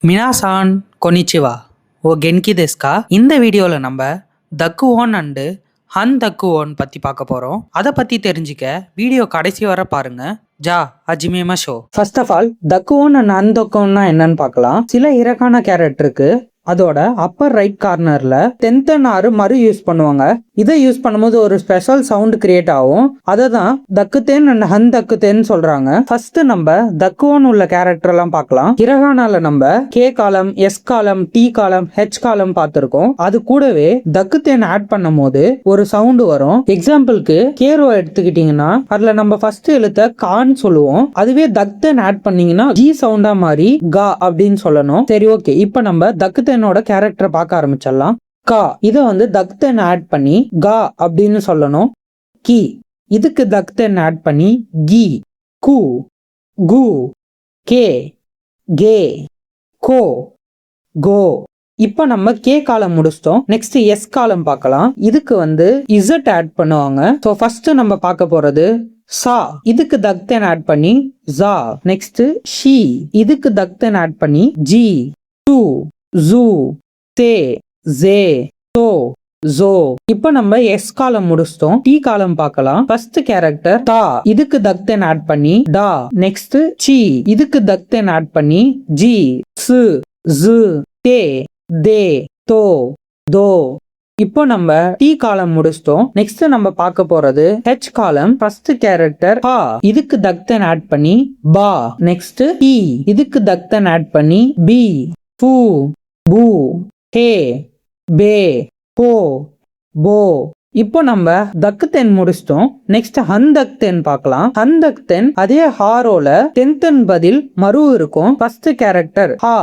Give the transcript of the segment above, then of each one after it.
மினாசான் கொனிச்சிவா ஓ கென்கி டெஸ்கா. இந்த வீடியோவில் நம்ம தக்குவோன் அண்டு ஹன் தக்குவோன் பற்றி பார்க்க போகிறோம். அதை பற்றி தெரிஞ்சுக்க வீடியோ கடைசி வர பாருங்க. ஜா அஜிமேமா ஷோ. ஃபர்ஸ்ட் ஆஃப் ஆல் தக்குவோன் அண்ட் ஹன் தக்குவோன்னா என்னன்னு பார்க்கலாம். சில இறக்கான கேரக்டருக்கு அதோட அப்பர் ரைட் கார்னர்ல தென்தனாறு மறு யூஸ் பண்ணுவாங்க. இதை யூஸ் பண்ணும்போது ஒரு ஸ்பெஷல் சவுண்ட் கிரியேட் ஆகும். அதை தான் தக்குதேன் அண்ட் ஹன் தக்குதேன் சொல்றாங்க. ஃபர்ஸ்ட் நம்ம தக்குவோன் உள்ள கேரக்டர் எல்லாம் பார்க்கலாம். ஹிரகானால நம்ம கே காலம், எஸ் காலம், டி காலம், ஹெச் காலம் பார்த்திருக்கோம். அது கூடவே தக்குதேன் ஆட் பண்ணும் போது ஒரு சவுண்ட் வரும். எக்ஸாம்பிளுக்கு கேரோ எடுத்துக்கிட்டீங்கன்னா அதுல நம்ம ஃபர்ஸ்ட் எழுத்த கான்னு சொல்லுவோம். அதுவே தக்தேன் ஆட் பண்ணீங்கன்னா ஜி சவுண்டா மாதிரி கா அப்படின்னு சொல்லணும். சரி, ஓகே. இப்ப நம்ம தக்குதேனோட கேரக்டரை பார்க்க ஆரம்பிச்சிடலாம். கா இதை தக்தேன் ஆட் பண்ணி கா அப்படின்னு சொல்லணும். கி இதுக்கு தக்தேன் ஆட் பண்ணி கி, கு, கு, கே, கே, கோ, கோ. இப்ப நம்ம கே காலம் முடிச்சிட்டோம். நெக்ஸ்ட் எஸ் காலம் பார்க்கலாம். இதுக்கு இசட் ஆட் பண்ணுவாங்க. ஸோ ஃபர்ஸ்ட் நம்ம பார்க்க போறது சா இதுக்கு தக்தேன் ஆட் பண்ணி ஜா. நெக்ஸ்ட் ஷி இதுக்கு தக்தேன் ஆட் பண்ணி ஜி, டு, ஜூ, தே, ஜே, தோ, ஜோ. இப்போ நம்ம எஸ் காலம் முடிச்சிட்டோம். டி காலம் பார்க்கலாம். ஃபர்ஸ்ட் கேரக்டர் தா இதுக்கு தக்தேன் ஆட் பண்ணி டா. நெக்ஸ்ட் சி இதுக்கு தக்தேன் ஆட் பண்ணி ஜி, சு, ஜு, தே, தே, தோ, தோ. இப்போ நம்ம டி காலம் முடிச்சிட்டோம். நெக்ஸ்ட் நம்ம பார்க்க போறது ஹெச் காலம். ஃபர்ஸ்ட் கேரக்டர் ஹா இதுக்கு தக்தேன் ஆட் பண்ணி பா. நெக்ஸ்ட் டி இதுக்கு தக்தேன் ஆட் பண்ணி பி, ஃபு, பூ, ஹே, பே, போ, போ. இப்போ நம்ம தக்குதேன் முடிச்சிட்டோம். நெக்ஸ்ட் ஹன் தக்தேன் பார்க்கலாம். ஹன் தக்தேன் அதே ஹாரோல தென்தன் பதில் மறு இருக்கும். ஃபர்ஸ்ட் கேரக்டர் ஹா,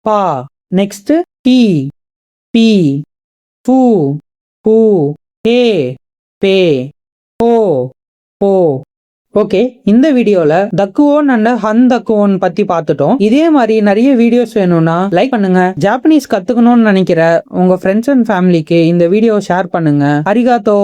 பா. நெக்ஸ்ட் டி, பி, ஃபு, பூ, ஹே, பே, போ, போ. ஓகே, இந்த வீடியோல தக்குவோன் அண்ட் ஹன் தக்குவோன் பத்தி பார்த்துட்டோம். இதே மாதிரி நிறைய வீடியோஸ் வேணும்னா லைக் பண்ணுங்க. ஜாப்பனீஸ் கத்துக்கணும்னு நினைக்கிற உங்க ஃப்ரெண்ட்ஸ் அண்ட் ஃபேமிலிக்கு இந்த வீடியோ ஷேர் பண்ணுங்க. அரிகாத்தோ.